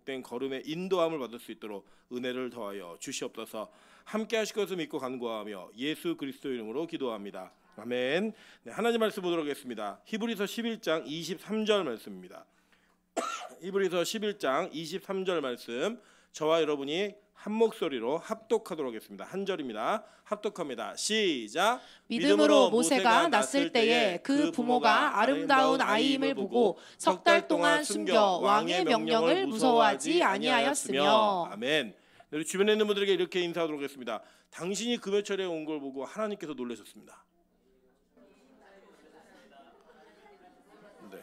복된 걸음의 인도함을 받을 수 있도록 은혜를 더하여 주시옵소서. 함께 하실 것을 믿고 간구하며 예수 그리스도 이름으로 기도합니다. 아멘. 네, 하나님 말씀 보도록 하겠습니다. 히브리서 11장 23절 말씀입니다. 히브리서 11장 23절 말씀, 저와 여러분이 한 목소리로 합독하도록 하겠습니다. 한 절입니다. 합독합니다. 시작. 믿음으로 모세가 났을 때에 그 부모가 아름다운 아이임을 보고 석 달 동안 숨겨 왕의 명령을 무서워하지 아니하였으며. 아멘. 우리 주변에 있는 분들에게 이렇게 인사하도록 하겠습니다. 당신이 금요철에 온 걸 보고 하나님께서 놀라셨습니다. 네.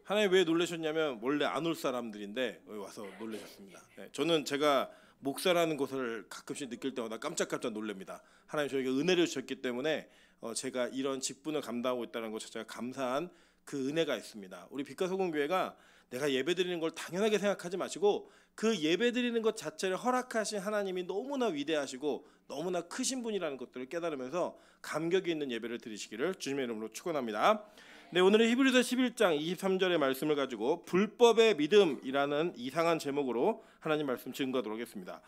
하나님 왜 놀라셨냐면 원래 안 올 사람들인데 여기 와서 놀라셨습니다. 네. 저는 제가 목사라는 것을 가끔씩 느낄 때마다 깜짝깜짝 놀랍니다. 하나님 저에게 은혜를 주셨기 때문에 제가 이런 직분을 감당하고 있다는 것 자체가 감사한 그 은혜가 있습니다. 우리 빛과 소금 교회가 내가 예배드리는 걸 당연하게 생각하지 마시고 그 예배드리는 것 자체를 허락하신 하나님이 너무나 위대하시고 너무나 크신 분이라는 것들을 깨달으면서 감격이 있는 예배를 드리시기를 주님의 이름으로 축원합니다. 네, 오늘은 히브리서 11장 23절의 말씀을 가지고 불법의 믿음이라는 이상한 제목으로 하나님 말씀 증거하도록 하겠습니다.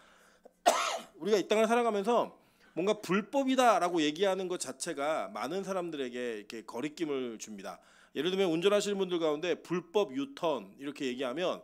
우리가 이 땅을 살아가면서 뭔가 불법이다라고 얘기하는 것 자체가 많은 사람들에게 이렇게 거리낌을 줍니다. 예를 들면 운전하시는 분들 가운데 불법 유턴 이렇게 얘기하면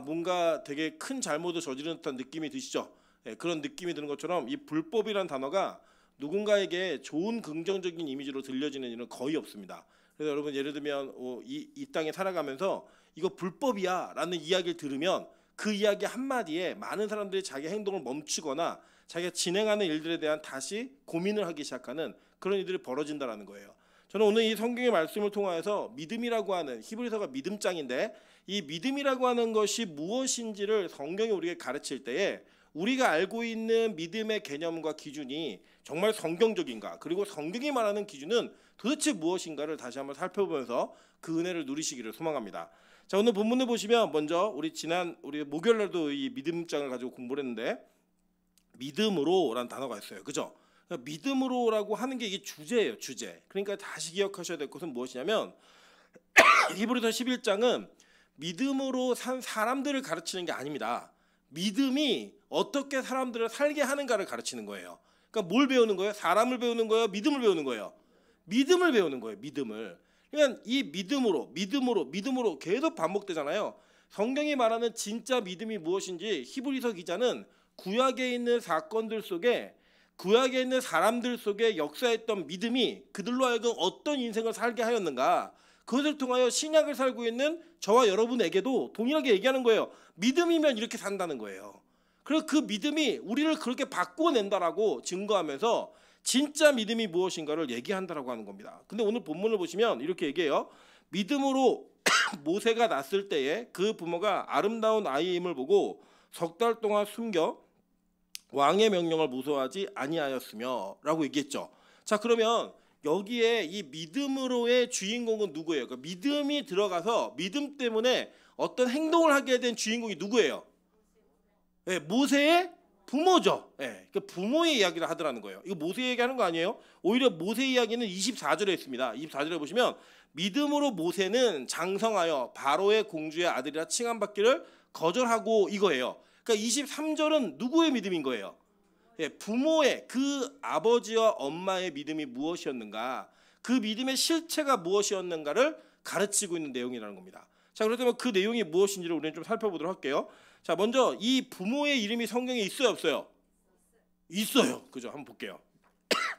뭔가 되게 큰 잘못을 저지른 듯한 느낌이 드시죠? 네, 그런 느낌이 드는 것처럼 이 불법이라는 단어가 누군가에게 좋은 긍정적인 이미지로 들려지는 일은 거의 없습니다. 그래서 여러분 예를 들면 이 땅에 살아가면서 이거 불법이야 라는 이야기를 들으면 그 이야기 한마디에 많은 사람들이 자기 행동을 멈추거나 자기가 진행하는 일들에 대한 다시 고민을 하기 시작하는 그런 일들이 벌어진다는 거예요. 저는 오늘 이 성경의 말씀을 통하여서 믿음이라고 하는, 히브리서가 믿음장인데 이 믿음이라고 하는 것이 무엇인지를 성경이 우리에게 가르칠 때에 우리가 알고 있는 믿음의 개념과 기준이 정말 성경적인가, 그리고 성경이 말하는 기준은 도대체 무엇인가를 다시 한번 살펴보면서 그 은혜를 누리시기를 소망합니다. 자, 오늘 본문을 보시면 먼저 우리 목요일 날도 이 믿음장을 가지고 공부를 했는데 믿음으로라는 단어가 있어요. 그죠? 그러니까 믿음으로라고 하는 게 이게 주제예요. 주제. 그러니까 다시 기억하셔야 될 것은 무엇이냐면 히브리서 11장은 믿음으로 산 사람들을 가르치는 게 아닙니다. 믿음이 어떻게 사람들을 살게 하는가를 가르치는 거예요. 그러니까 뭘 배우는 거예요? 사람을 배우는 거예요? 믿음을 배우는 거예요? 믿음을 배우는 거예요. 믿음을. 그러니까 이 믿음으로 계속 반복되잖아요. 성경이 말하는 진짜 믿음이 무엇인지 히브리서 기자는 구약에 있는 사건들 속에, 구약에 있는 사람들 속에 역사했던 믿음이 그들로 하여금 어떤 인생을 살게 하였는가, 그것을 통하여 신약을 살고 있는 저와 여러분에게도 동일하게 얘기하는 거예요. 믿음이면 이렇게 산다는 거예요. 그리고 그 믿음이 우리를 그렇게 바꿔낸다라고 증거하면서 진짜 믿음이 무엇인가를 얘기한다라고 하는 겁니다. 근데 오늘 본문을 보시면 이렇게 얘기해요. 믿음으로 모세가 났을 때에 그 부모가 아름다운 아이임을 보고 석 달 동안 숨겨 왕의 명령을 무서워하지 아니하였으며 라고 얘기했죠. 자, 그러면 여기에 이 믿음으로의 주인공은 누구예요? 그러니까 믿음이 들어가서 믿음 때문에 어떤 행동을 하게 된 주인공이 누구예요? 네, 모세의 부모죠. 네, 그 부모의 이야기를 하더라는 거예요. 이거 모세 얘기하는 거 아니에요? 오히려 모세 이야기는 24절에 있습니다. 24절에 보시면 믿음으로 모세는 장성하여 바로의 공주의 아들이라 칭함받기를 거절하고, 이거예요. 그러니까 23절은 누구의 믿음인 거예요? 예, 부모의, 그 아버지와 엄마의 믿음이 무엇이었는가, 그 믿음의 실체가 무엇이었는가를 가르치고 있는 내용이라는 겁니다. 자, 그렇다면 그 내용이 무엇인지를 우리는 좀 살펴보도록 할게요. 자, 먼저 이 부모의 이름이 성경에 있어요, 없어요? 있어요. 그죠? 한번 볼게요.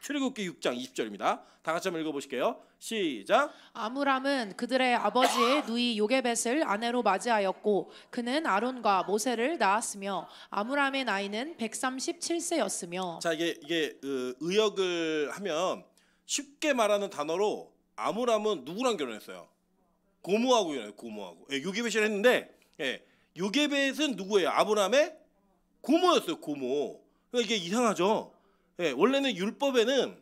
출애굽기 6장 20절입니다. 다 같이 한번 읽어보실게요. 시작. 아므람은 그들의 아버지의 누이 요게벳을 아내로 맞이하였고 그는 아론과 모세를 낳았으며 아므람의 나이는 137세였으며. 자, 이게 의역을 하면 쉽게 말하는 단어로 아므람은 누구랑 결혼했어요? 고모하고 결혼해요. 고모하고. 예, 요게벳이라 했는데, 예, 요게벳은 누구예요? 아므람의 고모였어요. 고모. 그러니까 이게 이상하죠. 예, 원래는 율법에는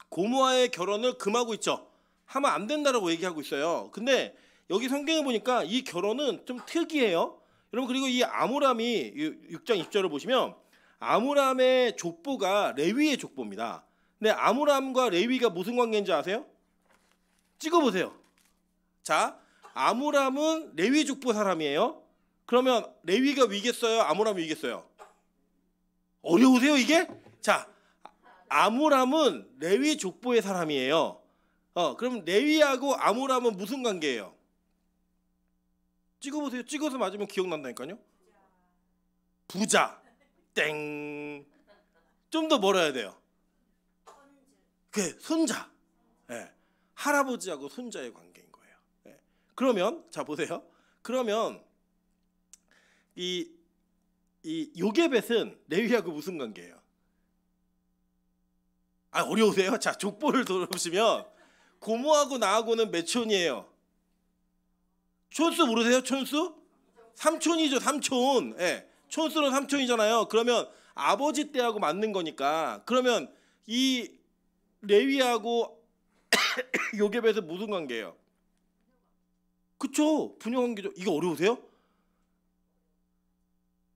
고모와의 결혼을 금하고 있죠. 하면 안 된다라고 얘기하고 있어요. 근데 여기 성경에 보니까 이 결혼은 좀 특이해요. 여러분, 그리고 이 아므람이 6장 20절을 보시면 아므람의 족보가 레위의 족보입니다. 근데 아므람과 레위가 무슨 관계인지 아세요? 찍어보세요. 자, 아므람은 레위 족보 사람이에요. 그러면 레위가 위겠어요? 아므람 위겠어요? 어려우세요 이게? 자, 아므람은 레위 족보의 사람이에요. 그럼 레위하고 아므람은 무슨 관계예요? 찍어보세요. 찍어서 맞으면 기억난다니까요. 부자. 땡. 좀 더 멀어야 돼요. 그 손자. 예. 할아버지하고 손자의 관계인 거예요. 예. 그러면 자 보세요. 그러면 이 요게벳은 레위하고 무슨 관계예요? 아, 어려우세요? 자, 족보를 들어보시면 고모하고 나하고는 몇 촌이에요? 촌수 모르세요? 촌수? 삼촌이죠, 삼촌. 예. 촌수는 삼촌이잖아요. 그러면 아버지 때하고 맞는 거니까. 그러면 이 레위하고 요게벳은 무슨 관계예요? 그쵸? 부녀 관계죠. 이거 어려우세요?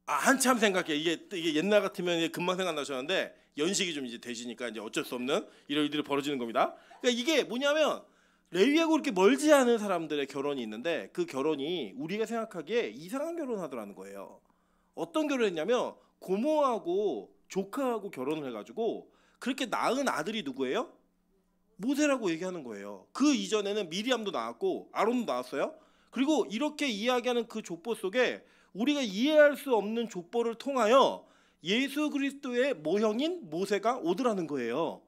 아, 한참 생각해. 이게 옛날 같으면 금방 생각나셨는데 연식이 좀 이제 되시니까 이제 어쩔 수 없는 이런 일들이 벌어지는 겁니다. 그러니까 이게 뭐냐면 레위하고 이렇게 멀지 않은 사람들의 결혼이 있는데 그 결혼이 우리가 생각하기에 이상한 결혼하더라는 거예요. 어떤 결혼했냐면 고모하고 조카하고 결혼을 해가지고 그렇게 낳은 아들이 누구예요? 모세라고 얘기하는 거예요. 그 이전에는 미리암도 나왔고 아론도 나왔어요. 그리고 이렇게 이야기하는 그 족보 속에 우리가 이해할 수 없는 족보를 통하여 예수 그리스도의 모형인 모세가 오더라는 거예요.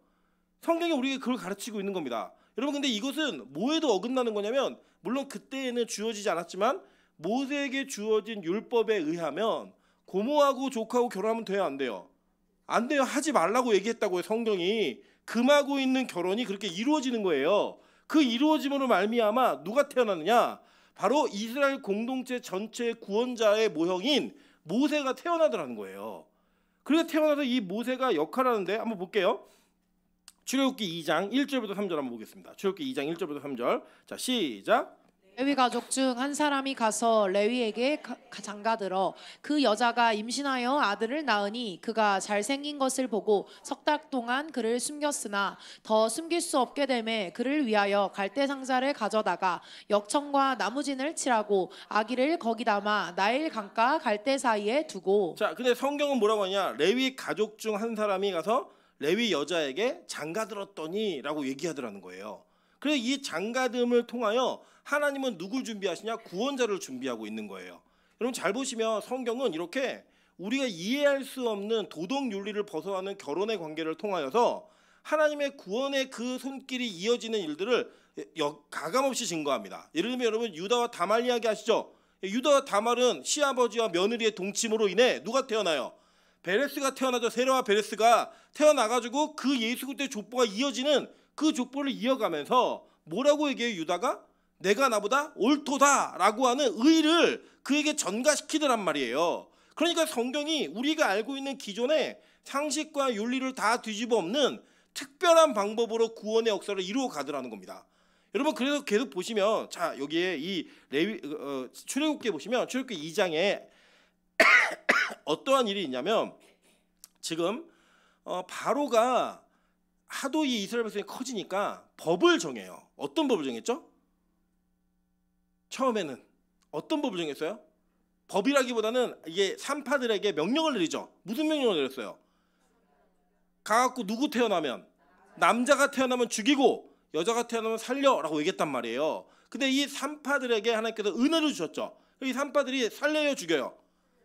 성경이 우리에게 그걸 가르치고 있는 겁니다. 여러분, 근데 이것은 뭐에도 어긋나는 거냐면, 물론 그때에는 주어지지 않았지만 모세에게 주어진 율법에 의하면 고모하고 조카하고 결혼하면 돼요, 안 돼요? 안 돼요. 하지 말라고 얘기했다고요. 성경이 금하고 있는 결혼이 그렇게 이루어지는 거예요. 그 이루어짐으로 말미암아 누가 태어나느냐? 바로 이스라엘 공동체 전체의 구원자의 모형인 모세가 태어나더라는 거예요. 그래서 태어나서 이 모세가 역할을 하는데 한번 볼게요. 출애굽기 2장 1절부터 3절 한번 보겠습니다. 출애굽기 2장 1절부터 3절. 자, 시작. 레위 가족 중 한 사람이 가서 레위에게 장가들어 그 여자가 임신하여 아들을 낳으니 그가 잘생긴 것을 보고 석 달 동안 그를 숨겼으나 더 숨길 수 없게 되매 그를 위하여 갈대 상자를 가져다가 역청과 나무진을 칠하고 아기를 거기 담아 나일 강가 갈대 사이에 두고. 자, 근데 성경은 뭐라고 하냐? 레위 가족 중 한 사람이 가서 레위 여자에게 장가들었더니라고 얘기하더라는 거예요. 그래서 이 장가듦을 통하여 하나님은 누굴 준비하시냐? 구원자를 준비하고 있는 거예요. 여러분 잘 보시면 성경은 이렇게 우리가 이해할 수 없는 도덕 윤리를 벗어나는 결혼의 관계를 통하여서 하나님의 구원의 그 손길이 이어지는 일들을 가감없이 증거합니다. 예를 들면 여러분 유다와 다말 이야기 아시죠? 유다와 다말은 시아버지와 며느리의 동침으로 인해 누가 태어나요? 베레스가 태어나죠. 세라와 베레스가 태어나가지고 그 예수 그리스도의 족보가 이어지는 그 족보를 이어가면서 뭐라고 얘기해요? 유다가 내가 나보다 옳도다라고 하는 의의를 그에게 전가시키더란 말이에요. 그러니까 성경이 우리가 알고 있는 기존의 상식과 윤리를 다 뒤집어 엎는 특별한 방법으로 구원의 역사를 이루어 가더라는 겁니다. 여러분 그래서 계속 보시면 자 여기에 이 레위 출애굽기에 보시면 출애굽기 2장에 어떠한 일이 있냐면 지금 바로가 하도 이 이스라엘 백성이 커지니까 법을 정해요. 어떤 법을 정했죠? 처음에는 어떤 법을 정했어요? 법이라기보다는 이게 산파들에게 명령을 내리죠. 무슨 명령을 내렸어요? 가갖고 누구 태어나면 남자가 태어나면 죽이고 여자가 태어나면 살려라고 얘기했단 말이에요. 근데 이 산파들에게 하나님께서 은혜를 주셨죠. 이 산파들이 살려요, 죽여요?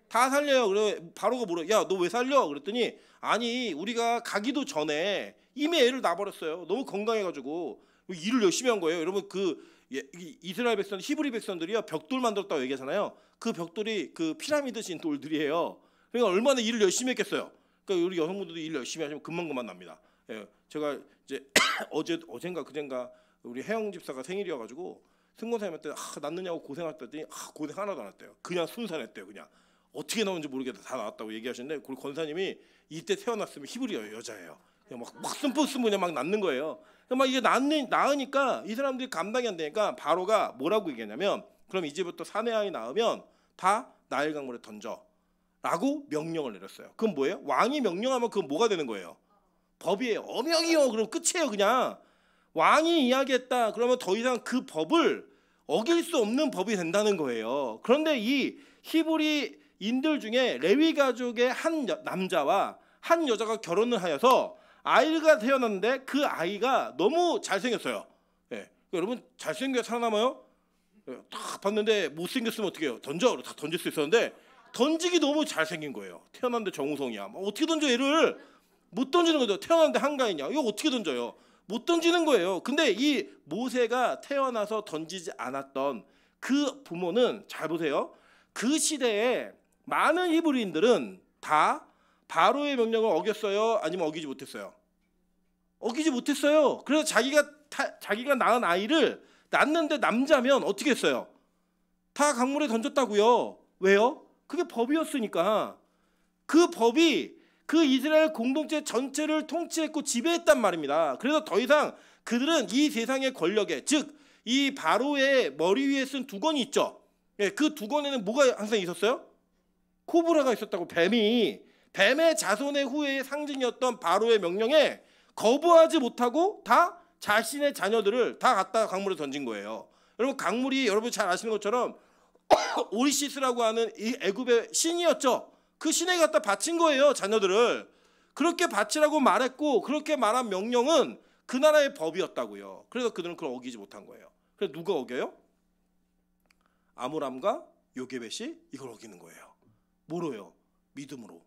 다 살려요. 그래 바로가 물어. 야, 너 왜 살려? 그랬더니 아니 우리가 가기도 전에 이미 애를 낳아버렸어요. 너무 건강해가지고 일을 열심히 한 거예요. 여러분 그 이스라엘 백성, 히브리 백성들이요 벽돌 만들었다고 얘기하잖아요. 그 벽돌이 그 피라미드신 돌들이에요. 그러니까 얼마나 일을 열심히 했겠어요. 그러니까 우리 여성분들도 일 열심히 하시면 금방 납니다. 예, 제가 이제 어젠가 그젠가 우리 혜영 집사가 생일이어가지고 승건사님한테 낳느냐고 고생했더니 고생 하나도 안 했대요. 그냥 순산했대요. 그냥 어떻게 나온지 모르겠다 다 나왔다고 얘기하시는데 그 권사님이 이때 태어났으면 히브리 여자예요. 그냥 막 스푼 그냥 막 낳는 거예요. 막 이게 낳으니까 이 사람들이 감당이 안 되니까 바로가 뭐라고 얘기하냐면 그럼 이제부터 사내 아이 낳으면 다 나일 강물에 던져라고 명령을 내렸어요. 그건 뭐예요? 왕이 명령하면 그건 뭐가 되는 거예요? 법이에요. 어명이요. 그럼 끝이에요. 그냥 왕이 이야기했다. 그러면 더 이상 그 법을 어길 수 없는 법이 된다는 거예요. 그런데 이 히브리인들 중에 레위 가족의 한 남자와 한 여자가 결혼을 하여서 아이가 태어났는데 그 아이가 너무 잘생겼어요. 예. 여러분 잘생겨 살아남아요? 예. 딱 봤는데 못생겼으면 어떻게 해요? 던져. 다 던질 수 있었는데 던지기 너무 잘생긴 거예요. 태어났는데 정우성이야. 어떻게 던져 얘를? 못 던지는 거죠. 태어났는데 한가인이야. 이거 어떻게 던져요? 못 던지는 거예요. 근데 이 모세가 태어나서 던지지 않았던 그 부모는 잘 보세요. 그 시대에 많은 히브리인들은 다 바로의 명령을 어겼어요? 아니면 어기지 못했어요? 어기지 못했어요. 그래서 자기가 낳은 아이를 낳는데 남자면 어떻게 했어요? 다 강물에 던졌다고요. 왜요? 그게 법이었으니까. 그 법이 그 이스라엘 공동체 전체를 통치했고 지배했단 말입니다. 그래서 더 이상 그들은 이 세상의 권력에, 즉 이 바로의 머리 위에 쓴 두건이 있죠. 예, 그 두건에는 뭐가 항상 있었어요? 코브라가 있었다고. 뱀의 자손의 후예의 상징이었던 바로의 명령에 거부하지 못하고 다 자신의 자녀들을 다 갖다가 강물에 던진 거예요. 여러분 강물이 여러분 잘 아시는 것처럼 오리시스라고 하는 이 애굽의 신이었죠. 그 신에게 갖다 바친 거예요. 자녀들을. 그렇게 바치라고 말했고 그렇게 말한 명령은 그 나라의 법이었다고요. 그래서 그들은 그걸 어기지 못한 거예요. 그래서 누가 어겨요? 아므람과 요게벳이 이걸 어기는 거예요. 뭐로요? 믿음으로.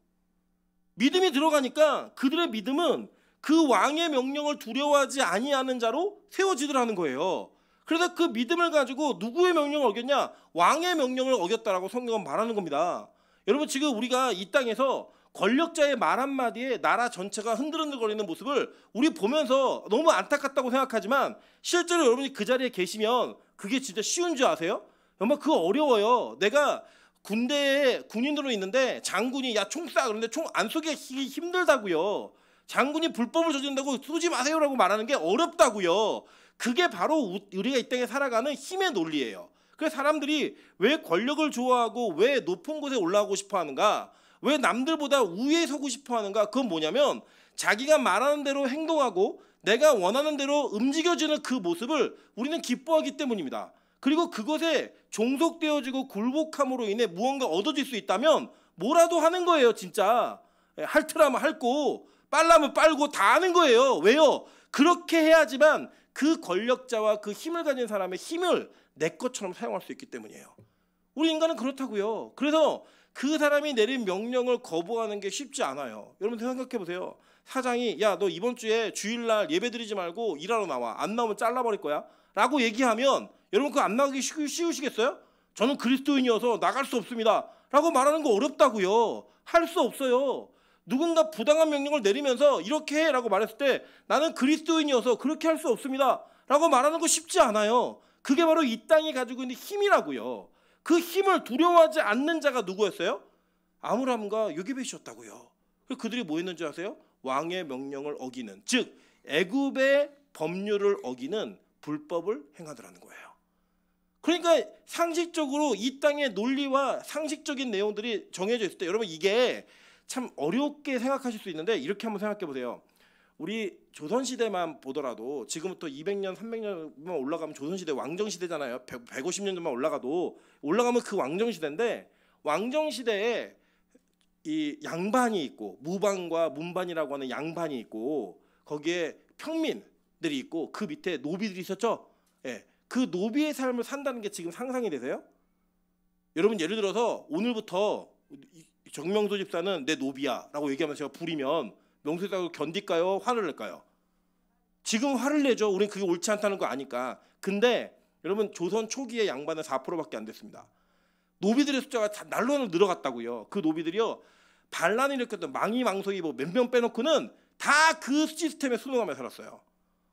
믿음이 들어가니까 그들의 믿음은 그 왕의 명령을 두려워하지 아니하는 자로 세워지더라는 거예요. 그래서 그 믿음을 가지고 누구의 명령을 어겼냐? 왕의 명령을 어겼다라고 성경은 말하는 겁니다. 여러분 지금 우리가 이 땅에서 권력자의 말 한마디에 나라 전체가 흔들흔들거리는 모습을 우리 보면서 너무 안타깝다고 생각하지만 실제로 여러분이 그 자리에 계시면 그게 진짜 쉬운 줄 아세요? 정말 그거 어려워요. 내가 군대에 군인으로 있는데 장군이 야 총 쏴 그런데 총 안 쏘기가 힘들다고요. 장군이 불법을 저지른다고 쏘지 마세요라고 말하는 게 어렵다고요. 그게 바로 우리가 이 땅에 살아가는 힘의 논리예요. 그래서 사람들이 왜 권력을 좋아하고 왜 높은 곳에 올라가고 싶어 하는가? 왜 남들보다 우위에 서고 싶어 하는가? 그건 뭐냐면 자기가 말하는 대로 행동하고 내가 원하는 대로 움직여지는 그 모습을 우리는 기뻐하기 때문입니다. 그리고 그것에 종속되어지고 굴복함으로 인해 무언가 얻어질 수 있다면 뭐라도 하는 거예요. 진짜 핥으라면 핥고 빨라면 빨고 다 하는 거예요. 왜요? 그렇게 해야지만 그 권력자와 그 힘을 가진 사람의 힘을 내 것처럼 사용할 수 있기 때문이에요. 우리 인간은 그렇다고요. 그래서 그 사람이 내린 명령을 거부하는 게 쉽지 않아요. 여러분 생각해 보세요. 사장이 야 너 이번 주에 주일날 예배드리지 말고 일하러 나와. 안 나오면 잘라버릴 거야 라고 얘기하면 여러분 그거 안 나가기 쉬우시겠어요? 저는 그리스도인이어서 나갈 수 없습니다 라고 말하는 거 어렵다고요. 할 수 없어요. 누군가 부당한 명령을 내리면서 이렇게 해 라고 말했을 때 나는 그리스도인이어서 그렇게 할 수 없습니다 라고 말하는 거 쉽지 않아요. 그게 바로 이 땅이 가지고 있는 힘이라고요. 그 힘을 두려워하지 않는 자가 누구였어요? 아므람과 요게벳이었다고요. 그들이 뭐 했는지 아세요? 왕의 명령을 어기는, 즉 애굽의 법률을 어기는 불법을 행하더라는 거예요. 그러니까 상식적으로 이 땅의 논리와 상식적인 내용들이 정해져 있을 때 여러분 이게 참 어렵게 생각하실 수 있는데 이렇게 한번 생각해 보세요. 우리 조선시대만 보더라도 지금부터 200년, 300년만 올라가면 조선시대 왕정시대잖아요. 150년 전만 올라가면 그 왕정시대인데 왕정시대에 이 양반이 있고 무반과 문반이라고 하는 양반이 있고 거기에 평민들이 있고 그 밑에 노비들이 있었죠. 예, 그 노비의 삶을 산다는 게 지금 상상이 되세요? 여러분 예를 들어서 오늘부터 정명도 집사는 내 노비야 라고 얘기하면 제가 부리면 명수 집사가 견딜까요? 화를 낼까요? 지금 화를 내죠. 우리는 그게 옳지 않다는 거 아니까. 근데 여러분 조선 초기에 양반은 4%밖에 안 됐습니다. 노비들의 숫자가 날로 늘어갔다고요. 그 노비들이요 반란을 일으켰던 망이망석이 뭐 몇 명 빼놓고는 다 그 시스템에 순응하며 살았어요.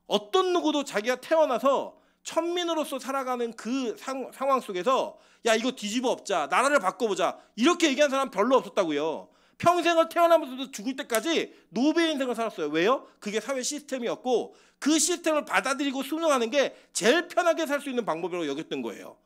어떤 누구도 자기가 태어나서 천민으로서 살아가는 그 상황 속에서 야 이거 뒤집어 엎자 나라를 바꿔보자 이렇게 얘기한 사람 별로 없었다고요. 평생을 태어나면서도 죽을 때까지 노비의 인생을 살았어요. 왜요? 그게 사회 시스템이었고 그 시스템을 받아들이고 순응하는 게 제일 편하게 살 수 있는 방법이라고 여겼던 거예요.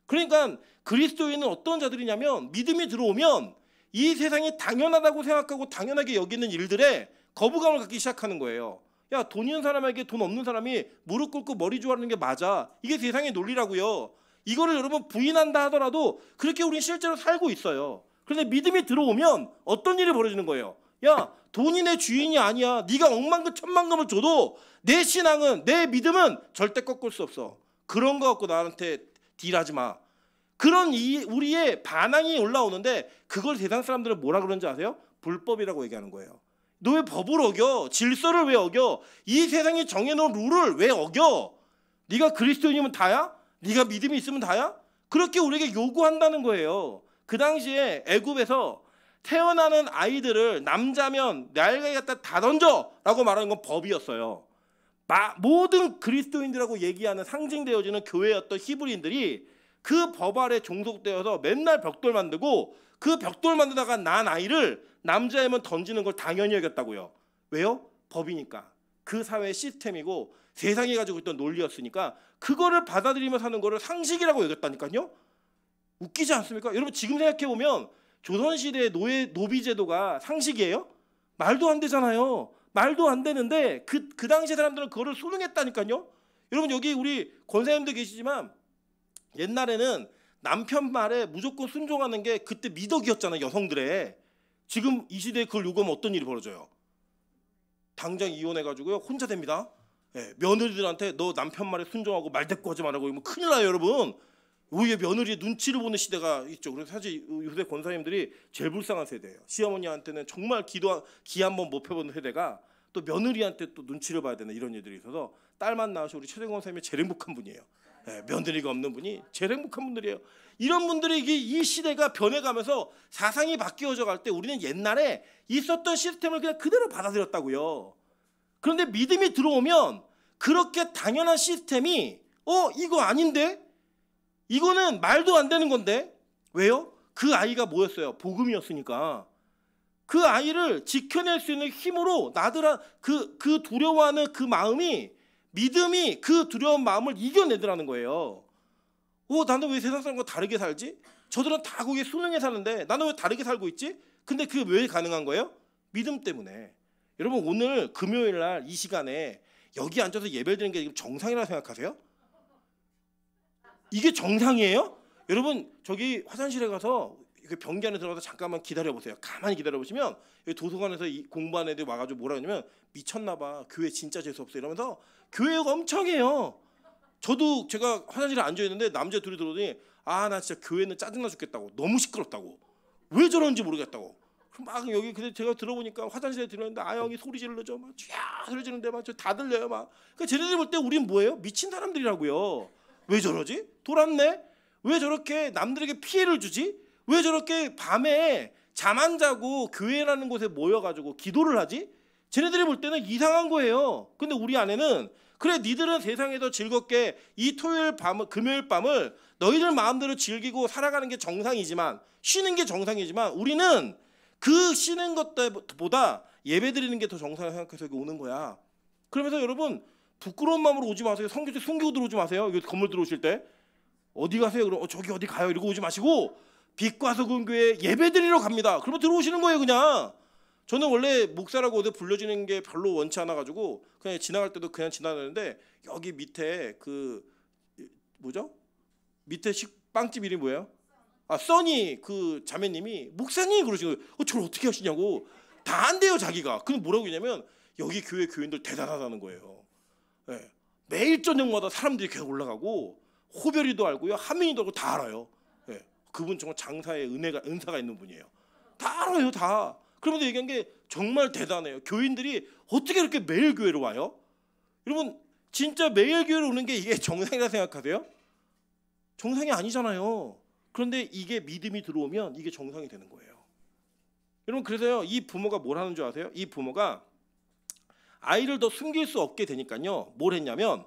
그러니까 그리스도인은 어떤 자들이냐면 믿음이 들어오면 이 세상이 당연하다고 생각하고 당연하게 여기는 일들에 거부감을 갖기 시작하는 거예요. 야, 돈 있는 사람에게 돈 없는 사람이 무릎 꿇고 머리 조아리는 게 맞아. 이게 세상의 논리라고요. 이거를 여러분 부인한다 하더라도 그렇게 우리는 실제로 살고 있어요. 그런데 믿음이 들어오면 어떤 일이 벌어지는 거예요? 야, 돈이 내 주인이 아니야. 네가 억만금 천만금을 줘도 내 신앙은, 내 믿음은 절대 꺾을 수 없어. 그런 거 갖고 나한테 딜하지 마. 그런 우리의 반항이 올라오는데 그걸 세상 사람들은 뭐라 그러는지 아세요? 불법이라고 얘기하는 거예요. 너 왜 법을 어겨? 질서를 왜 어겨? 이 세상이 정해놓은 룰을 왜 어겨? 네가 그리스도인이면 다야? 네가 믿음이 있으면 다야? 그렇게 우리에게 요구한다는 거예요. 그 당시에 애굽에서 태어나는 아이들을 남자면 날개 갖다 다 던져라고 말하는 건 법이었어요. 모든 그리스도인들하고 얘기하는 상징되어지는 교회였던 히브리인들이 그 법 아래 종속되어서 맨날 벽돌 만들고 그 벽돌 만들다가 난 아이를 남자애면 던지는 걸 당연히 여겼다고요. 왜요? 법이니까. 그 사회의 시스템이고 세상이 가지고 있던 논리였으니까 그거를 받아들이며 사는 거를 상식이라고 여겼다니까요. 웃기지 않습니까? 여러분 지금 생각해보면 조선시대의 노비제도가 상식이에요? 말도 안 되잖아요. 말도 안 되는데 그 당시 사람들은 그거를 수능했다니까요. 여러분 여기 우리 권사님도 계시지만 옛날에는 남편 말에 무조건 순종하는 게 그때 미덕이었잖아요. 여성들의. 지금 이 시대에 그걸 요구하면 어떤 일이 벌어져요? 당장 이혼해가지고요 혼자 됩니다. 예, 며느리들한테 너 남편 말에 순종하고 말대꾸 하지 말라고 이러면 큰일 나요 여러분. 오히려 며느리의 눈치를 보는 시대가 있죠. 그래서 사실 요새 권사님들이 제일 불쌍한 세대예요. 시어머니한테는 정말 기 한번 못 펴보는 세대가 또 며느리한테 또 눈치를 봐야 되는 이런 일들이 있어서 딸만 낳으셔 우리 최재권 권사님이 제일 행복한 분이에요. 예, 며느리가 없는 분이 제일 행복한 분들이에요. 이런 분들이 이 시대가 변해가면서 사상이 바뀌어져 갈 때 우리는 옛날에 있었던 시스템을 그냥 그대로 받아들였다고요. 그런데 믿음이 들어오면 그렇게 당연한 시스템이 이거 아닌데? 이거는 말도 안 되는 건데? 왜요? 그 아이가 뭐였어요? 복음이었으니까. 그 아이를 지켜낼 수 있는 힘으로 그 두려워하는 그 마음이 믿음이 그 두려운 마음을 이겨내더라는 거예요. 나는 왜 세상 사람과 다르게 살지? 저들은 다 거기에 순응해 사는데 나는 왜 다르게 살고 있지? 근데 그게 왜 가능한 거예요? 믿음 때문에. 여러분 오늘 금요일 날 이 시간에 여기 앉아서 예배 드리는 게 정상이라고 생각하세요? 이게 정상이에요? 여러분 저기 화장실에 가서 변기 안에 들어가서 잠깐만 기다려보세요. 가만히 기다려보시면 여기 도서관에서 공부하는 애들이 와가지고 뭐라 하냐면 미쳤나 봐. 교회 진짜 재수없어 이러면서 교회가 엄청 해요. 저도 제가 화장실에 앉아있는데 남자 둘이 들어오더니 나 진짜 교회는 짜증나 죽겠다고. 너무 시끄럽다고. 왜 저런지 모르겠다고. 막 여기 근데 제가 들어보니까 화장실에 들어있는데 형이 소리 지르죠. 막 쥐야 소리 지르는데 막 다 들려요. 막. 그러니까 쟤네들 볼 때 우린 뭐예요? 미친 사람들이라고요. 왜 저러지? 돌았네? 왜 저렇게 남들에게 피해를 주지? 왜 저렇게 밤에 잠 안 자고 교회라는 곳에 모여가지고 기도를 하지? 쟤네들이 볼 때는 이상한 거예요. 근데 우리 안에는 그래 니들은 세상에서 즐겁게 이 금요일 밤을 너희들 마음대로 즐기고 살아가는 게 정상이지만 쉬는 게 정상이지만 우리는 그 쉬는 것보다 예배 드리는 게 더 정상이라고 생각해서 여기 오는 거야. 그러면서 여러분 부끄러운 마음으로 오지 마세요. 성교제 숨기고 들어오지 마세요. 여기 건물 들어오실 때 어디 가세요? 그럼 저기 어디 가요? 이러고 오지 마시고 빛과 소금 교회 예배 드리러 갑니다. 그러면 들어오시는 거예요 그냥. 저는 원래 목사라고 어디 불려지는 게 별로 원치 않아 가지고 그냥 지나갈 때도 그냥 지나가는데 여기 밑에 그 뭐죠? 밑에 빵집 이름이 뭐예요? 써니 그 자매님이 목사님 그러시는 거예요. 저를 어떻게 하시냐고. 다 안 돼요 자기가. 그럼 뭐라고 했냐면 여기 교회 교인들 대단하다는 거예요. 네. 매일 저녁마다 사람들이 계속 올라가고 호별이도 알고요. 하민이도 알고 다 알아요. 네. 그분 정말 장사에 은사가 있는 분이에요. 다 알아요 다. 그러면서 얘기한 게 정말 대단해요. 교인들이 어떻게 이렇게 매일 교회로 와요? 여러분 진짜 매일 교회로 오는 게 이게 정상이라 생각하세요? 정상이 아니잖아요. 그런데 이게 믿음이 들어오면 이게 정상이 되는 거예요. 여러분 그래서요 이 부모가 뭘 하는 줄 아세요? 이 부모가 아이를 더 숨길 수 없게 되니까요 뭘 했냐면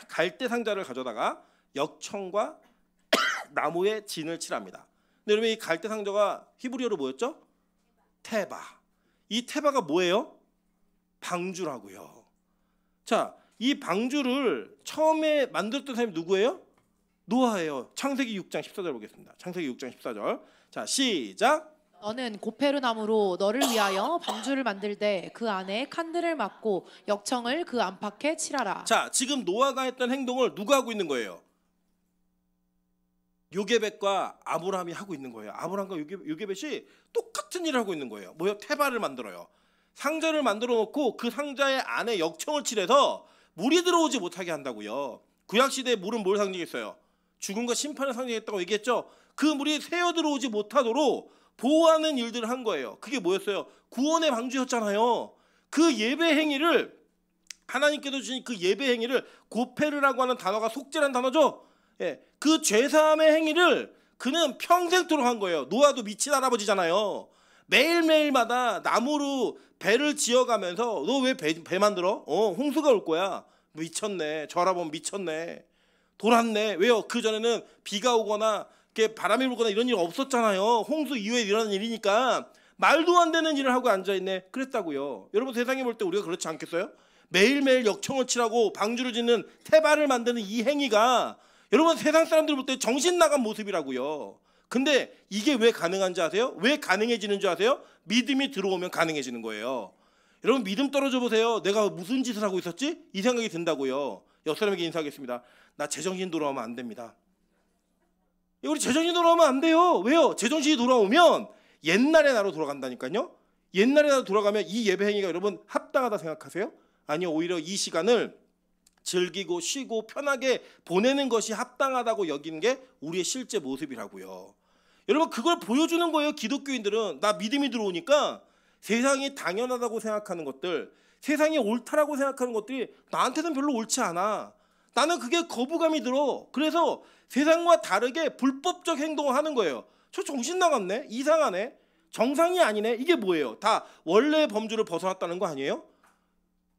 갈대 상자를 가져다가 역청과 나무에 진을 칠합니다. 근데 여러분 이 갈대 상자가 히브리어로 뭐였죠? 테바. 이 테바가 뭐예요? 방주라고요. 자, 이 방주를 처음에 만들었던 사람이 누구예요? 노아예요. 창세기 6장 14절 보겠습니다. 창세기 6장 14절. 자, 시작. 너는 고페르 나무로 너를 위하여 방주를 만들되 그 안에 칸들을 막고 역청을 그 안팎에 칠하라. 자, 지금 노아가 했던 행동을 누가 하고 있는 거예요? 요게벳과 아브라함이 하고 있는 거예요. 아브라함과 요게벳이 똑같은 일을 하고 있는 거예요. 뭐요? 테바를 만들어요. 상자를 만들어 놓고 그 상자의 안에 역청을 칠해서 물이 들어오지 못하게 한다고요. 구약시대에 물은 뭘 상징했어요? 죽음과 심판을 상징했다고 얘기했죠. 그 물이 새어 들어오지 못하도록 보호하는 일들을 한 거예요. 그게 뭐였어요? 구원의 방주였잖아요. 그 예배 행위를, 하나님께서 주신 그 예배 행위를, 고페르라고 하는 단어가 속죄라는 단어죠. 예, 그 죄사함의 행위를 그는 평생토록 한 거예요. 노아도 미친 할아버지잖아요. 매일매일마다 나무로 배를 지어가면서 너 왜 배 만들어? 홍수가 올 거야. 미쳤네. 저 할아버지 미쳤네. 돌았네. 왜요? 그전에는 비가 오거나 바람이 불거나 이런 일 없었잖아요. 홍수 이후에 일어나는 일이니까 말도 안 되는 일을 하고 앉아있네. 그랬다고요. 여러분, 세상에 볼 때 우리가 그렇지 않겠어요? 매일매일 역청을 칠하고 방주를 짓는 테바를 만드는 이 행위가 여러분 세상 사람들 볼 때 정신 나간 모습이라고요. 근데 이게 왜 가능한지 아세요? 왜 가능해지는 줄 아세요? 믿음이 들어오면 가능해지는 거예요. 여러분, 믿음 떨어져 보세요. 내가 무슨 짓을 하고 있었지? 이 생각이 든다고요. 옆 사람에게 인사하겠습니다. 나 제정신 돌아오면 안 됩니다. 우리 제정신 돌아오면 안 돼요. 왜요? 제정신이 돌아오면 옛날의 나로 돌아간다니까요. 옛날의 나로 돌아가면 이 예배 행위가 여러분 합당하다 생각하세요? 아니요, 오히려 이 시간을 즐기고 쉬고 편하게 보내는 것이 합당하다고 여기는 게 우리의 실제 모습이라고요. 여러분, 그걸 보여주는 거예요. 기독교인들은 나 믿음이 들어오니까 세상이 당연하다고 생각하는 것들, 세상이 옳다라고 생각하는 것들이 나한테는 별로 옳지 않아. 나는 그게 거부감이 들어. 그래서 세상과 다르게 불법적 행동을 하는 거예요. 저 정신 나갔네? 이상하네? 정상이 아니네? 이게 뭐예요? 다 원래의 범주를 벗어났다는 거 아니에요?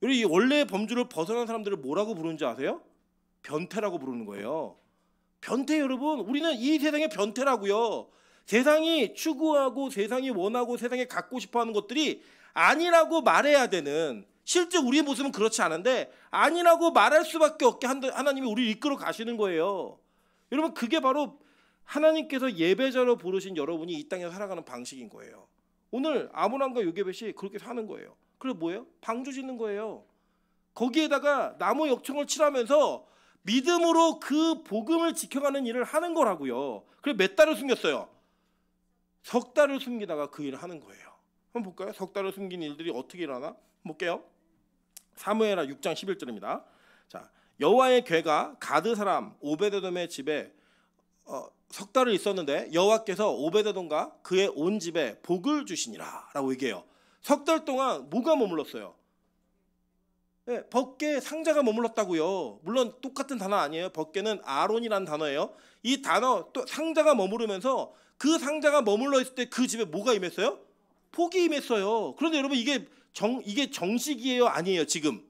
이 원래의 범주를 벗어난 사람들을 뭐라고 부르는지 아세요? 변태라고 부르는 거예요. 변태, 여러분. 우리는 이 세상의 변태라고요. 세상이 추구하고 세상이 원하고 세상에 갖고 싶어하는 것들이 아니라고 말해야 되는, 실제 우리의 모습은 그렇지 않은데 아니라고 말할 수밖에 없게 하나님이 우리를 이끌어 가시는 거예요. 여러분, 그게 바로 하나님께서 예배자로 부르신 여러분이 이 땅에 살아가는 방식인 거예요. 오늘 아브라함과 요게벳이 그렇게 사는 거예요. 그래 뭐예요? 방주 짓는 거예요. 거기에다가 나무 역청을 칠하면서 믿음으로 그 복음을 지켜가는 일을 하는 거라고요. 그래 몇 달을 숨겼어요? 석 달을 숨기다가 그 일을 하는 거예요. 한번 볼까요? 석 달을 숨긴 일들이 어떻게 일어나나? 볼게요. 사무엘하 6장 11절입니다. 자, 여호와의 궤가 가드 사람 오베데돔의 집에 석 달을 있었는데 여호와께서 오베데돔과 그의 온 집에 복을 주시니라 라고 얘기해요. 석 달 동안 뭐가 머물렀어요? 네, 벗게 상자가 머물렀다고요. 물론 똑같은 단어 아니에요. 벗게는 아론이라는 단어예요. 이 단어, 또 상자가 머무르면서 그 상자가 머물러 있을 때 그 집에 뭐가 임했어요? 복이 임했어요. 그런데 여러분, 이게 정식이에요? 아니에요? 지금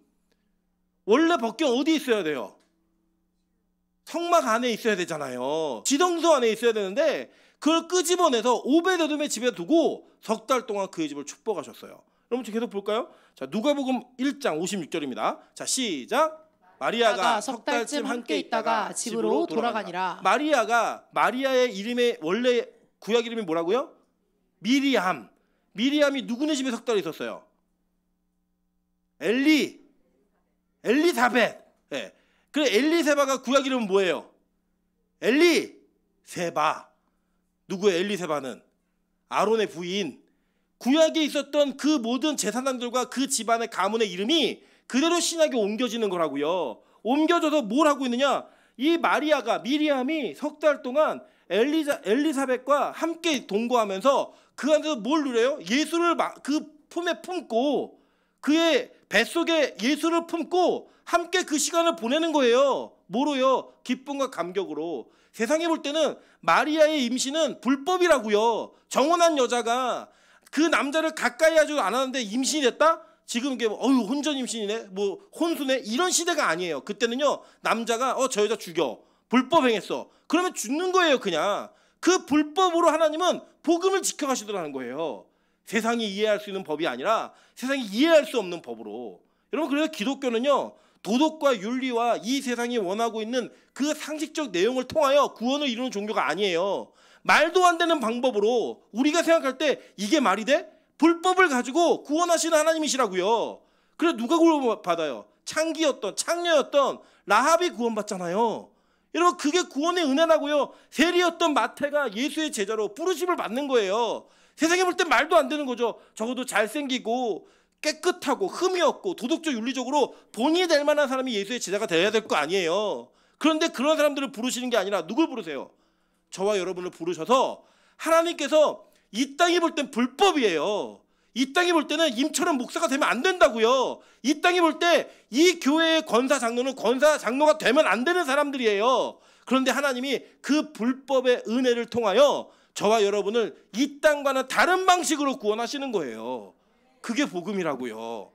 원래 벗게 어디 있어야 돼요? 성막 안에 있어야 되잖아요. 지성소 안에 있어야 되는데 그걸 끄집어내서 오베데돔의 집에 두고 석 달 동안 그의 집을 축복하셨어요. 여러분, 계속 볼까요? 자, 누가복음 1장 56절입니다. 자, 시작. 마리아가 석 달쯤 함께 있다가 집으로 돌아가니라. 마리아의 이름의 원래 구약 이름이 뭐라고요? 미리암. 미리암이 누구네 집에 석 달 있었어요? 엘리사벳. 네. 그래, 엘리세바가 구약 이름은 뭐예요? 엘리세바. 누구예요? 엘리세바는 아론의 부인. 구약에 있었던 그 모든 제사장들과 그 집안의 가문의 이름이 그대로 신약에 옮겨지는 거라고요. 옮겨져서 뭘 하고 있느냐? 이 미리암이 석 달 동안 엘리사벳과 함께 동거하면서 그 안에서 뭘 누려요? 예수를 그 품에 품고, 그의 뱃속에 예수를 품고 함께 그 시간을 보내는 거예요. 뭐로요? 기쁨과 감격으로. 세상에 볼 때는 마리아의 임신은 불법이라고요. 정혼한 여자가 그 남자를 가까이 하지도 않았는데 임신이 됐다? 지금 이게 혼전 임신이네, 뭐 혼수네, 이런 시대가 아니에요. 그때는요, 남자가 저 여자 죽여, 불법 행했어, 그러면 죽는 거예요. 그냥 그 불법으로 하나님은 복음을 지켜가시더라는 거예요. 세상이 이해할 수 있는 법이 아니라 세상이 이해할 수 없는 법으로. 여러분, 그래서 기독교는요, 도덕과 윤리와 이 세상이 원하고 있는 그 상식적 내용을 통하여 구원을 이루는 종교가 아니에요. 말도 안 되는 방법으로 우리가 생각할 때 이게 말이 돼? 불법을 가지고 구원하시는 하나님이시라고요. 그래서 누가 구원받아요? 창녀였던 라합이 구원받잖아요. 여러분 그게 구원의 은혜라고요. 세리였던 마태가 예수의 제자로 부르심을 받는 거예요. 세상에 볼 땐 말도 안 되는 거죠. 적어도 잘생기고 깨끗하고 흠이 없고 도덕적 윤리적으로 본인이 될 만한 사람이 예수의 제자가 돼야 될 거 아니에요. 그런데 그런 사람들을 부르시는 게 아니라 누굴 부르세요? 저와 여러분을 부르셔서 하나님께서 이 땅이 볼 땐 불법이에요. 이 땅이 볼 때는 임철원 목사가 되면 안 된다고요. 이 땅이 볼 때 이 교회의 권사 장로는 권사 장로가 되면 안 되는 사람들이에요. 그런데 하나님이 그 불법의 은혜를 통하여 저와 여러분을 이 땅과는 다른 방식으로 구원하시는 거예요. 그게 복음이라고요.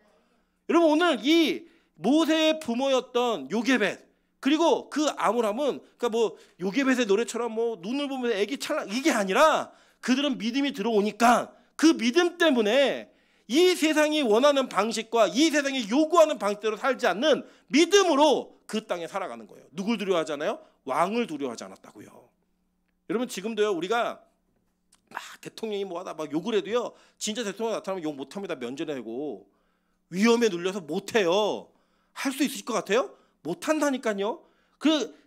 여러분 오늘 이 모세의 부모였던 요게벳 그리고 그 아므람은 그러니까 뭐 요게벳의 노래처럼 뭐 눈을 보면서 애기 찰랑 이게 아니라 그들은 믿음이 들어오니까 그 믿음 때문에 이 세상이 원하는 방식과 이 세상이 요구하는 방식대로 살지 않는 믿음으로 그 땅에 살아가는 거예요. 누굴 두려워하잖아요? 왕을 두려워하지 않았다고요. 여러분 지금도요 우리가 막 대통령이 뭐하다 막 욕을 해도요 진짜 대통령 나타나면 욕 못합니다. 면전에 대고 위험에 눌려서 못해요. 할 수 있을 것 같아요? 못한다니까요.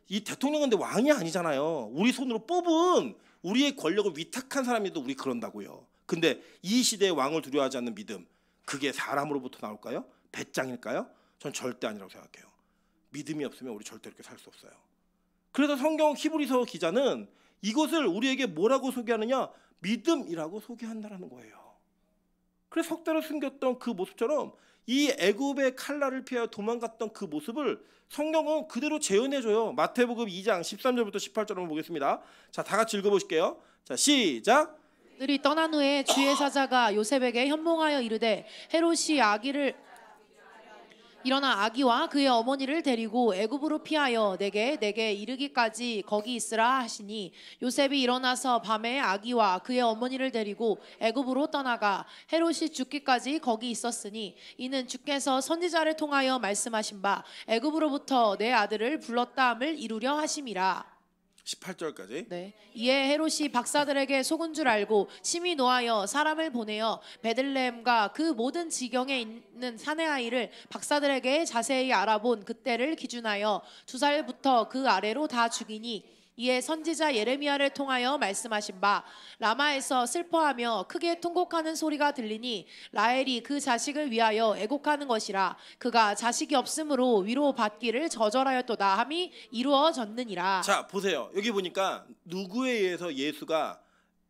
이 대통령은 근데 왕이 아니잖아요. 우리 손으로 뽑은 우리의 권력을 위탁한 사람이도 우리 그런다고요. 근데 이 시대의 왕을 두려워하지 않는 믿음 그게 사람으로부터 나올까요? 배짱일까요? 전 절대 아니라고 생각해요. 믿음이 없으면 우리 절대 이렇게 살 수 없어요. 그래서 성경 히브리서 기자는 이것을 우리에게 뭐라고 소개하느냐? 믿음이라고 소개한다는 거예요. 그래서 석 달을 숨겼던 그 모습처럼 이 애굽의 칼날을 피하여 도망갔던 그 모습을 성경은 그대로 재현해줘요. 마태복음 2장 13절부터 18절 한번 보겠습니다. 자, 다 같이 읽어보실게요. 자, 시작. 들이 떠난 후에 주의 사자가 요셉에게 현몽하여 이르되 헤롯이 일어나 아기와 그의 어머니를 데리고 애굽으로 피하여 내게 이르기까지 거기 있으라 하시니 요셉이 일어나서 밤에 아기와 그의 어머니를 데리고 애굽으로 떠나가 헤롯이 죽기까지 거기 있었으니 이는 주께서 선지자를 통하여 말씀하신 바 애굽으로부터 내 아들을 불렀다함을 이루려 하심이라. 18절까지. 네. 이에 헤롯이 박사들에게 속은 줄 알고 심히 노하여 사람을 보내어 베들레헴과 그 모든 지경에 있는 사내 아이를 박사들에게 자세히 알아본 그때를 기준하여 2살부터 그 아래로 다 죽이니 이에 선지자 예레미야를 통하여 말씀하신 바 라마에서 슬퍼하며 크게 통곡하는 소리가 들리니 라헬이 그 자식을 위하여 애곡하는 것이라 그가 자식이 없으므로 위로받기를 저절하였도다 함이 이루어졌느니라. 자 보세요. 여기 보니까 누구에 의해서 예수가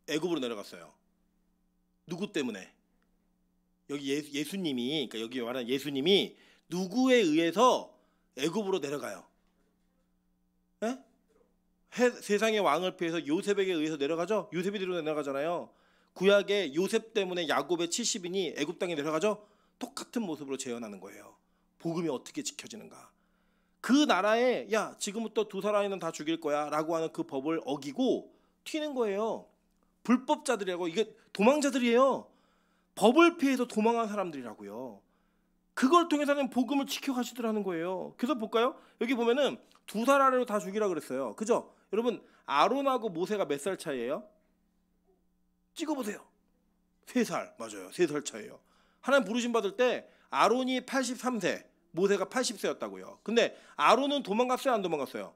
애굽으로 내려갔어요? 누구 때문에? 여기 예수님이 그러니까 여기 말하는 예수님이 누구에 의해서 애굽으로 내려가요? 예? 세상의 왕을 피해서 요셉에게 의해서 내려가죠. 요셉이 뒤로 내려가잖아요. 구약에 요셉 때문에 야곱의 70인이 애굽 땅에 내려가죠. 똑같은 모습으로 재현하는 거예요. 복음이 어떻게 지켜지는가. 그 나라에 야 지금부터 2살 아이는 다 죽일 거야 라고 하는 그 법을 어기고 튀는 거예요. 불법자들이라고. 이게 도망자들이에요. 법을 피해서 도망한 사람들이라고요. 그걸 통해서는 복음을 지켜가시더라는 거예요. 그래서 볼까요? 여기 보면은 2살 아래로 다 죽이라 그랬어요. 그죠? 여러분 아론하고 모세가 몇 살 차이예요? 찍어보세요. 3살. 맞아요. 3살 차이예요. 하나님 부르심 받을 때 아론이 83세 모세가 80세였다고요. 근데 아론은 도망갔어요? 안 도망갔어요?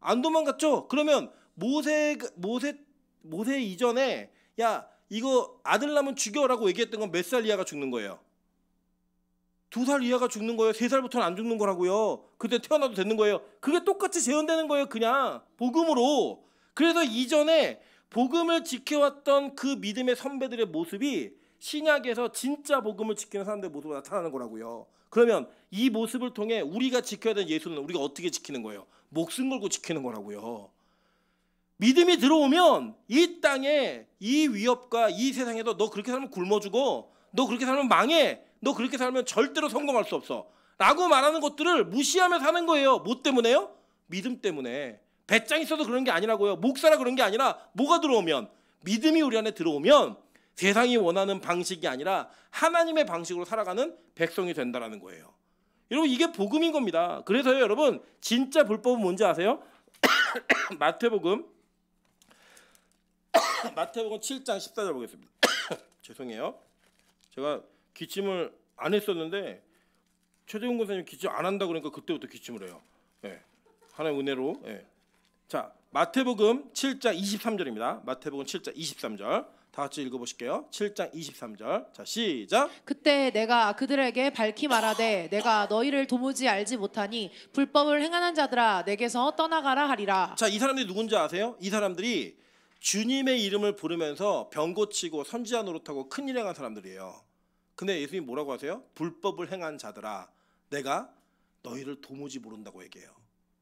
안 도망갔죠? 그러면 모세 이전에 야 이거 아들 낳으면 죽여라고 얘기했던 건 몇 살 이하가 죽는 거예요? 2살 이하가 죽는 거예요. 3살부터는 안 죽는 거라고요. 그때 태어나도 되는 거예요. 그게 똑같이 재현되는 거예요. 그냥 복음으로. 그래서 이전에 복음을 지켜왔던 그 믿음의 선배들의 모습이 신약에서 진짜 복음을 지키는 사람들의 모습으로 나타나는 거라고요. 그러면 이 모습을 통해 우리가 지켜야 되는 예수는 우리가 어떻게 지키는 거예요? 목숨 걸고 지키는 거라고요. 믿음이 들어오면 이 땅에 이 위협과 이 세상에도 너 그렇게 살면 굶어 죽어. 너 그렇게 살면 망해. 너 그렇게 살면 절대로 성공할 수 없어 라고 말하는 것들을 무시하며 사는 거예요. 뭐 때문에요? 믿음 때문에. 배짱 있어서 그런 게 아니라고요. 목사라 그런 게 아니라 뭐가 들어오면 믿음이 우리 안에 들어오면 세상이 원하는 방식이 아니라 하나님의 방식으로 살아가는 백성이 된다는 거예요. 여러분 이게 복음인 겁니다. 그래서요 여러분 진짜 불법은 뭔지 아세요? 마태복음 7장 14절 보겠습니다. 죄송해요. 제가 기침을 안 했었는데 최재훈 권사님 기침 안 한다 그러니까 그때부터 기침을 해요. 네. 하나님의 은혜로. 예. 자, 마태복음 7장 23절입니다. 마태복음 7장 23절. 다 같이 읽어보실게요. 7장 23절. 자, 시작. 그때 내가 그들에게 밝히 말하되 내가 너희를 도무지 알지 못하니 불법을 행하는 자들아 내게서 떠나가라 하리라. 자, 이 사람들이 누군지 아세요? 이 사람들이 주님의 이름을 부르면서 병 고치고 선지자 노릇하고 큰일 행한 사람들이에요. 근데 예수님이 뭐라고 하세요? 불법을 행한 자들아 내가 너희를 도무지 모른다고 얘기해요.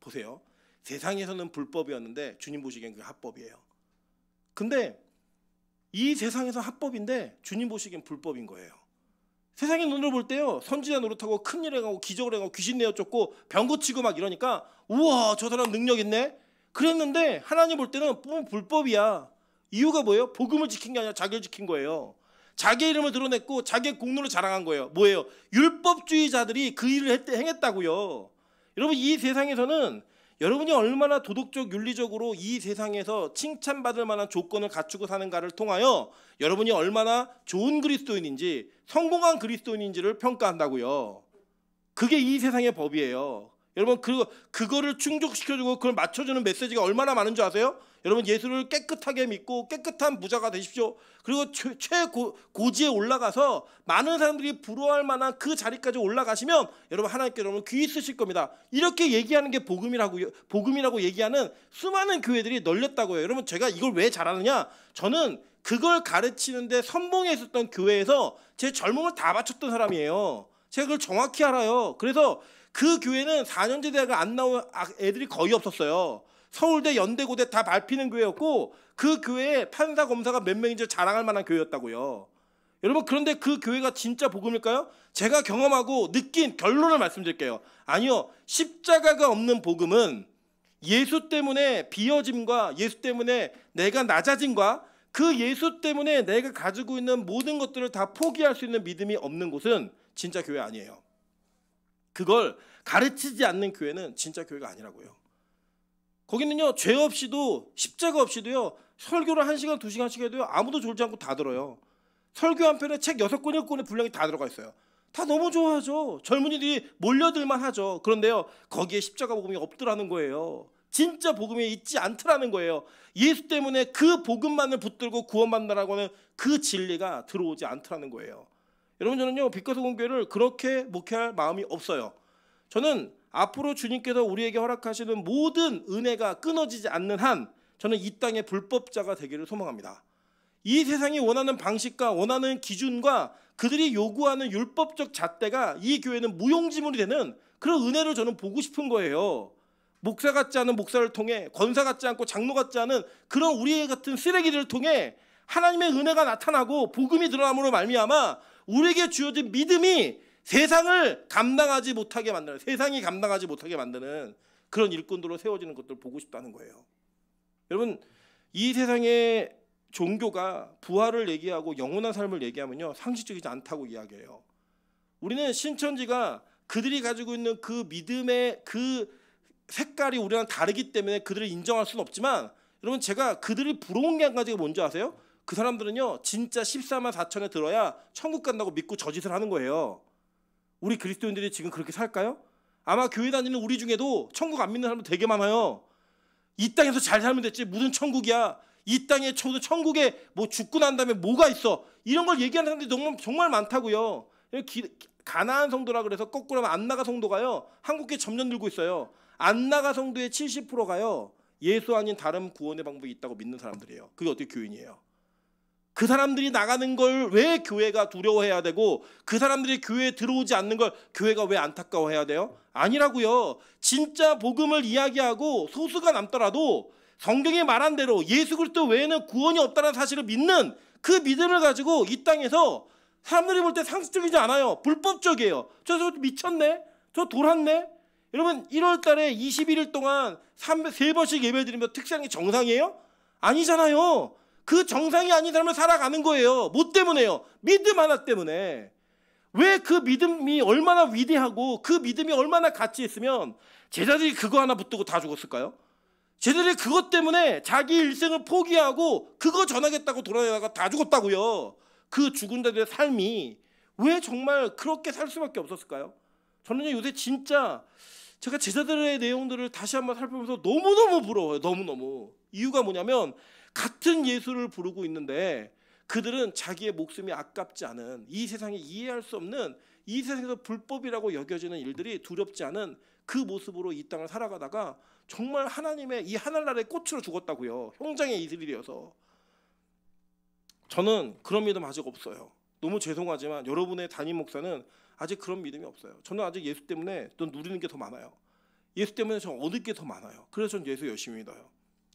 보세요. 세상에서는 불법이었는데 주님 보시기엔 그게 합법이에요. 근데 이 세상에서 합법인데 주님 보시기엔 불법인 거예요. 세상의 눈으로 볼 때요, 선지자 노릇하고 큰일 행하고 기적을 행하고 귀신 내어 쫓고 병 고치고 막 이러니까 우와 저 사람 능력 있네 그랬는데 하나님 볼 때는 불법이야. 이유가 뭐예요? 복음을 지킨 게 아니라 자기를 지킨 거예요. 자기 이름을 드러냈고 자기의 공로를 자랑한 거예요. 뭐예요? 율법주의자들이 그 일을 행했다고요. 여러분 이 세상에서는 여러분이 얼마나 도덕적 윤리적으로 이 세상에서 칭찬받을 만한 조건을 갖추고 사는가를 통하여 여러분이 얼마나 좋은 그리스도인인지 성공한 그리스도인인지를 평가한다고요. 그게 이 세상의 법이에요. 여러분 그거를 충족시켜주고 그걸 맞춰주는 메시지가 얼마나 많은 줄 아세요? 여러분 예수를 깨끗하게 믿고 깨끗한 부자가 되십시오. 그리고 최고지에 올라가서 많은 사람들이 부러워할 만한 그 자리까지 올라가시면 여러분 하나님께 여러분 귀 쓰실 겁니다. 이렇게 얘기하는 게 복음이라고 얘기하는 수많은 교회들이 널렸다고요. 여러분 제가 이걸 왜 잘하느냐? 저는 그걸 가르치는데 선봉에 있었던 교회에서 제 젊음을 다 바쳤던 사람이에요. 제가 그걸 정확히 알아요. 그래서 그 교회는 4년제 대학을 안 나온 애들이 거의 없었어요. 서울대, 연대고대 다 밟히는 교회였고 그 교회에 판사, 검사가 몇 명인지 자랑할 만한 교회였다고요. 여러분 그런데 그 교회가 진짜 복음일까요? 제가 경험하고 느낀 결론을 말씀드릴게요. 아니요. 십자가가 없는 복음은 예수 때문에 비어짐과 예수 때문에 내가 낮아짐과 그 예수 때문에 내가 가지고 있는 모든 것들을 다 포기할 수 있는 믿음이 없는 곳은 진짜 교회 아니에요. 그걸 가르치지 않는 교회는 진짜 교회가 아니라고요. 거기는요 죄 없이도 십자가 없이도요 설교를 1시간 2시간씩 해도요 아무도 졸지 않고 다 들어요. 설교 한 편에 책 6권 7권의 분량이 다 들어가 있어요. 다 너무 좋아하죠. 젊은이들이 몰려들만 하죠. 그런데요 거기에 십자가 복음이 없더라는 거예요. 진짜 복음이 있지 않더라는 거예요. 예수 때문에 그 복음만을 붙들고 구원받는다라고 하는 그 진리가 들어오지 않더라는 거예요. 여러분 저는요 빛과서 공교회를 그렇게 목회할 마음이 없어요. 저는 앞으로 주님께서 우리에게 허락하시는 모든 은혜가 끊어지지 않는 한 저는 이 땅의 불법자가 되기를 소망합니다. 이 세상이 원하는 방식과 원하는 기준과 그들이 요구하는 율법적 잣대가 이 교회는 무용지물이 되는 그런 은혜를 저는 보고 싶은 거예요. 목사 같지 않은 목사를 통해 권사 같지 않고 장로 같지 않은 그런 우리 같은 쓰레기들을 통해 하나님의 은혜가 나타나고 복음이 드러남으로 말미암아 우리에게 주어진 믿음이 세상이 감당하지 못하게 만드는 그런 일꾼들로 세워지는 것들을 보고 싶다는 거예요. 여러분 이 세상의 종교가 부활을 얘기하고 영원한 삶을 얘기하면요 상식적이지 않다고 이야기해요. 우리는 신천지가 그들이 가지고 있는 그 믿음의 그 색깔이 우리랑 다르기 때문에 그들을 인정할 수는 없지만 여러분 제가 그들이 부러운 게 한 가지가 뭔지 아세요? 그 사람들은요 진짜 14만 4천에 들어야 천국 간다고 믿고 저 짓을 하는 거예요. 우리 그리스도인들이 지금 그렇게 살까요? 아마 교회 다니는 우리 중에도 천국 안 믿는 사람도 되게 많아요. 이 땅에서 잘 살면 됐지 무슨 천국이야. 이 땅에 천국에 뭐 죽고 난 다음에 뭐가 있어. 이런 걸 얘기하는 사람들이 정말 많다고요. 가나안 성도라 그래서 거꾸로 하면 안나가 성도가요. 한국에 점점 늘고 있어요. 안나가 성도의 70%가요. 예수 아닌 다른 구원의 방법이 있다고 믿는 사람들이에요. 그게 어떻게 교인이에요? 그 사람들이 나가는 걸 왜 교회가 두려워해야 되고 그 사람들이 교회에 들어오지 않는 걸 교회가 왜 안타까워해야 돼요? 아니라고요. 진짜 복음을 이야기하고 소수가 남더라도 성경이 말한 대로 예수 그리스도 외에는 구원이 없다는 사실을 믿는 그 믿음을 가지고 이 땅에서 사람들이 볼 때 상식적이지 않아요. 불법적이에요. 저 미쳤네? 저 돌았네? 여러분 1월 달에 21일 동안 3번씩 예배드리면 특수한 정상이에요? 아니잖아요. 그 정상이 아닌 삶을 살아가는 거예요. 뭐 때문에요? 믿음 하나 때문에. 왜 그 믿음이 얼마나 위대하고 그 믿음이 얼마나 가치 있으면 제자들이 그거 하나 붙들고 다 죽었을까요? 제자들이 그것 때문에 자기 일생을 포기하고 그거 전하겠다고 돌아다니다가 다 죽었다고요. 그 죽은 자들의 삶이 왜 정말 그렇게 살 수밖에 없었을까요? 저는 요새 진짜 제가 제자들의 내용들을 다시 한번 살펴보면서 너무너무 부러워요. 너무너무. 이유가 뭐냐면 같은 예수를 부르고 있는데 그들은 자기의 목숨이 아깝지 않은, 이 세상에 이해할 수 없는, 이 세상에서 불법이라고 여겨지는 일들이 두렵지 않은 그 모습으로 이 땅을 살아가다가 정말 하나님의 이 하늘나라의 꽃으로 죽었다고요. 형장의 이스라엘이어서. 저는 그런 믿음 아직 없어요. 너무 죄송하지만 여러분의 담임 목사는 아직 그런 믿음이 없어요. 저는 아직 예수 때문에 또 누리는 게 더 많아요. 예수 때문에 저 얻을 게 더 많아요. 그래서 전 예수 열심히 믿어요.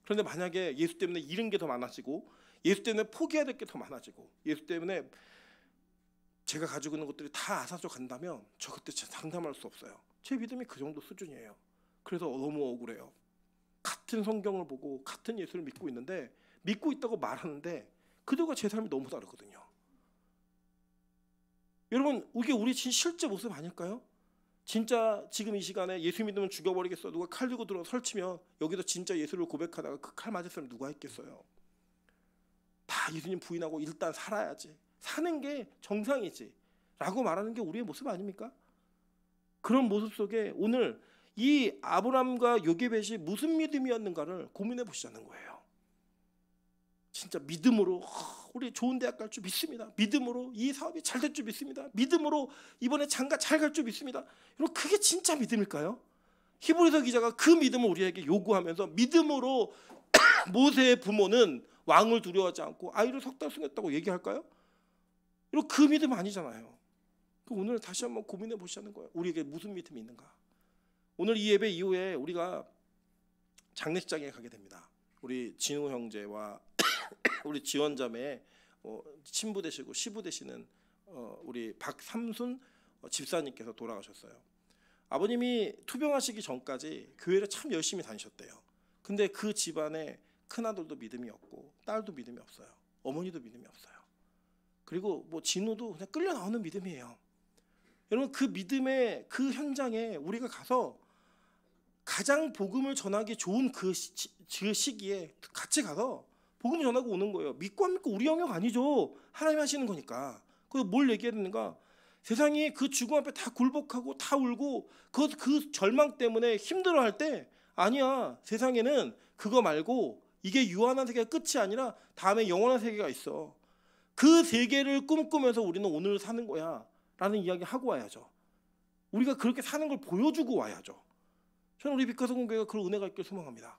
그런데 만약에 예수 때문에 잃은 게 더 많아지고, 예수 때문에 포기해야 될 게 더 많아지고, 예수 때문에 제가 가지고 있는 것들이 다 앗아져 간다면 저 그때 진짜 상담할 수 없어요. 제 믿음이 그 정도 수준이에요. 그래서 너무 억울해요. 같은 성경을 보고 같은 예수를 믿고 있는데, 믿고 있다고 말하는데 그들과 제 삶이 너무 다르거든요. 여러분, 이게 우리 실제 모습 아닐까요? 진짜 지금 이 시간에 예수 믿으면 죽여버리겠어, 누가 칼 들고 들어 설치면 여기서 진짜 예수를 고백하다가 그 칼 맞을 사람 누가 있겠어요? 다 예수님 부인하고 일단 살아야지, 사는 게 정상이지 라고 말하는 게 우리의 모습 아닙니까? 그런 모습 속에 오늘 이 아브람과 요게벳이 무슨 믿음이었는가를 고민해 보시자는 거예요. 진짜 믿음으로 우리 좋은 대학 갈 줄 믿습니다. 믿음으로 이 사업이 잘 될 줄 믿습니다. 믿음으로 이번에 장가 잘 갈 줄 믿습니다. 여러분, 그게 진짜 믿음일까요? 히브리서 기자가 그 믿음을 우리에게 요구하면서, 믿음으로 모세의 부모는 왕을 두려워하지 않고 아이를 3달 숨겼다고 얘기할까요? 여러분, 그 믿음 아니잖아요. 오늘 다시 한번 고민해 보시자는 거예요. 우리에게 무슨 믿음이 있는가? 오늘 이 예배 이후에 우리가 장례식장에 가게 됩니다. 우리 진우 형제와 우리 지원자매 친부 되시고 시부 되시는 우리 박삼순 집사님께서 돌아가셨어요. 아버님이 투병하시기 전까지 교회를 참 열심히 다니셨대요. 근데 그 집안에 큰아들도 믿음이 없고 딸도 믿음이 없어요. 어머니도 믿음이 없어요. 그리고 뭐 진우도 그냥 끌려 나오는 믿음이에요. 여러분, 그 믿음의 그 현장에 우리가 가서 가장 복음을 전하기 좋은 그 시기에 같이 가서 복음 전하고 오는 거예요. 믿고 안 믿고 우리 영역 아니죠. 하나님 하시는 거니까. 그래서 뭘 얘기했는가? 세상이 그 죽음 앞에 다 굴복하고 다 울고 그 절망 때문에 힘들어할 때, 아니야, 세상에는 그거 말고 이게 유한한 세계가 끝이 아니라 다음에 영원한 세계가 있어. 그 세계를 꿈꾸면서 우리는 오늘 사는 거야 라는 이야기 하고 와야죠. 우리가 그렇게 사는 걸 보여주고 와야죠. 저는 우리 빛과 성공교회가 그런 은혜가 있길 소망합니다.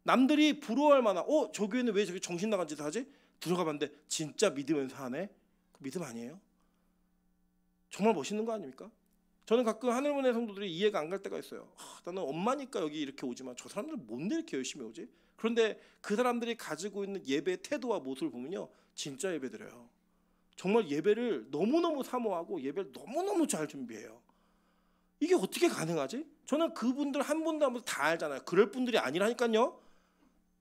남들이 부러워할 만한, 저 교회는 왜 저렇게 정신 나간 짓을 하지? 들어가 봤는데 진짜 믿으면서 하네? 그 믿음 아니에요? 정말 멋있는 거 아닙니까? 저는 가끔 하늘문의 성도들이 이해가 안 갈 때가 있어요. 나는 엄마니까 여기 이렇게 오지만 저 사람들은 뭔데 이렇게 열심히 오지? 그런데 그 사람들이 가지고 있는 예배의 태도와 모습을 보면요, 진짜 예배드려요. 정말 예배를 너무너무 사모하고 예배를 너무너무 잘 준비해요. 이게 어떻게 가능하지? 저는 그분들 한 분도 한 분 다 알잖아요. 그럴 분들이 아니라니까요.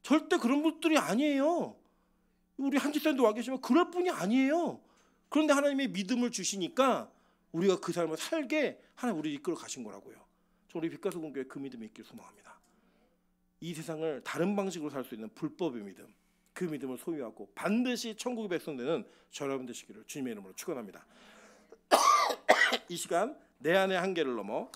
절대 그런 분들이 아니에요. 우리 한지사님도 와 계시면 그럴 분이 아니에요. 그런데 하나님이 믿음을 주시니까 우리가 그 삶을 살게 하나님 우리를 이끌어 가신 거라고요. 저 우리 빛과 소금교회 그 믿음이 있길 소망합니다. 이 세상을 다른 방식으로 살 수 있는 불법의 믿음, 그 믿음을 소유하고 반드시 천국의 백성 되는 저 여러분 되시기를 주님의 이름으로 축원합니다. 이 시간 내 안의 한계를 넘어